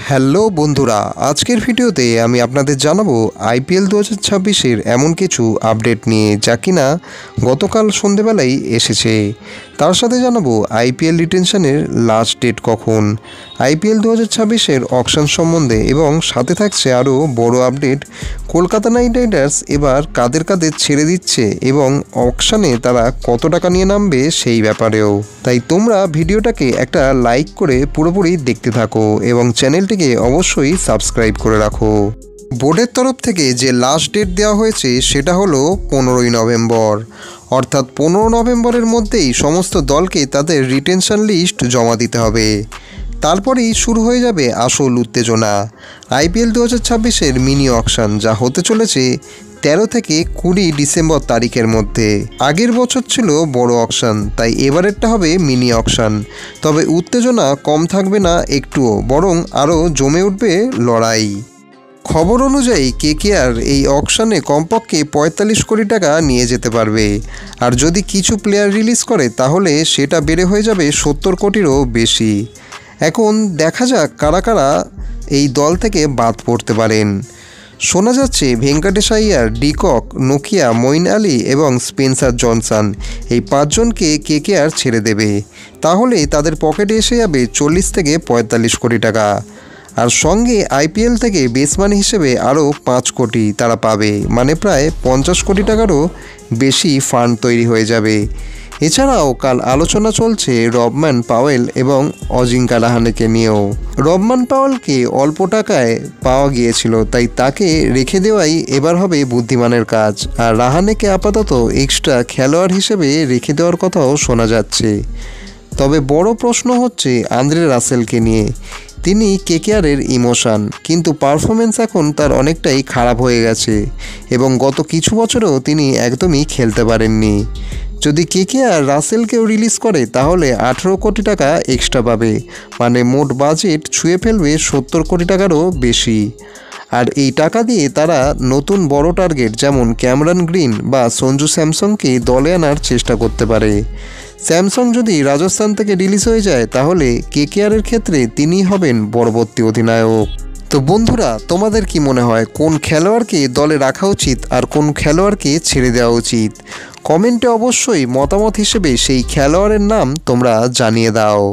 Hello বন্ধুরা, আজকের ভিডিওতে আমি আপনাদের জানাবো আইপিএল 2026-এর এমন কিছু আপডেট নিয়ে যা কিনা গতকাল সন্ধেবেলায় এসেছে। তার সাথে জানাবো আইপিএল রিটেনশনের লাস্ট ডেট কখন, আইপিএল 2026-এর অকশন সম্বন্ধে এবং সাথে থাকছে আরও বড় আপডেট কলকাতা নাইট রাইডার্স এবার কাদের কাদের ছেড়ে দিচ্ছে এবং অকশনে তারা কত টাকা নিয়ে নামবে সেই ব্যাপারেও। তাই তোমরা ভিডিওটাকে একটা লাইক করে পুরোপুরি দেখতে থাকো এবং চ্যানেলটিকে অবশ্যই সাবস্ক্রাইব করে রাখো। বোর্ডের তরফ থেকে যে লাস্ট ডেট দেওয়া হয়েছে সেটা হলো 15ই নভেম্বর, অর্থাৎ 15 নভেম্বরের মধ্যেই সমস্ত দলকে তাদের রিটেনশন লিস্ট জমা দিতে হবে। তারপরেই শুরু হয়ে যাবে আসল উত্তেজনা, আইপিএল 2026-এর মিনি অকশন, যা হতে চলেছে 13 থেকে 20 ডিসেম্বর তারিখের মধ্যে। আগের বছর ছিল বড় অকশন, তাই এবারেরটা হবে মিনি অকশন। তবে উত্তেজনা কম থাকবে না একটুও, বরং আরও জমে উঠবে লড়াই। খবর অনুযায়ী কেকেআর এই অকশনে কমপক্ষে 45 কোটি টাকা নিয়ে যেতে পারবে, আর যদি কিছু প্লেয়ার রিলিজ করে তাহলে সেটা বেড়ে হয়ে যাবে 70 কোটিরও বেশি। এখন দেখা যাক কারা কারা এই দল থেকে বাদ পড়তে পারেন। শোনা যাচ্ছে ভেঙ্কটেশ আইয়ার, ডিকক, নোকিয়া, মঈন আলী এবং স্পেন্সার জনসন এই 5 জনকে কেকেআর ছেড়ে দেবে। তাহলে তাদের পকেটে এসে যাবে 40 থেকে 45 কোটি টাকা, আর সঙ্গে আইপিএল থেকে বেস মানি হিসেবে আরও 5 কোটি তারা পাবে, মানে প্রায় 50 কোটি টাকারও বেশি ফান্ড তৈরি হয়ে যাবে। এছাড়াও কাল আলোচনা চলছে রবম্যান পাওয়েল এবং অজিঙ্কা রাহানেকে নিয়েও। রবম্যান পাওয়েলকে অল্প টাকায় পাওয়া গিয়েছিল, তাই তাকে রেখে দেওয়াই এবার হবে বুদ্ধিমানের কাজ, আর রাহানেকে আপাতত এক্সট্রা খেলোয়াড় হিসেবে রেখে দেওয়ার কথাও শোনা যাচ্ছে। তবে বড় প্রশ্ন হচ্ছে আন্দ্রে রাসেলকে নিয়ে। তিনি কেকেআরের ইমোশন, কিন্তু পারফরমেন্স এখন তার অনেকটাই খারাপ হয়ে গেছে এবং গত কিছু বছরেও তিনি একদমই খেলতে পারেননি। যদি কেকেআর রাসেলকেও রিলিজ করে তাহলে 18 কোটি টাকা এক্সট্রা পাবে, মানে মোট বাজেট ছুঁয়ে ফেলবে 70 কোটি টাকারও বেশি। আর এই টাকা দিয়ে তারা নতুন বড় টার্গেট যেমন ক্যামেরন গ্রিন বা সঞ্জু স্যামসংকে দলে আনার চেষ্টা করতে পারে। স্যামসং যদি রাজস্থান থেকে রিলিজ হয়ে যায় তাহলে কেকেআরের ক্ষেত্রে তিনিই হবেন পরবর্তী অধিনায়ক। তো বন্ধুরা, তোমাদের কি মনে হয় কোন খেলোয়াড়কে দলে রাখা উচিত আর কোন খেলোয়াড়কে ছেড়ে দেওয়া উচিত? কমেন্টে অবশ্যই মতামত হিসেবে সেই খেলোয়াড়ের নাম তোমরা জানিয়ে দাও।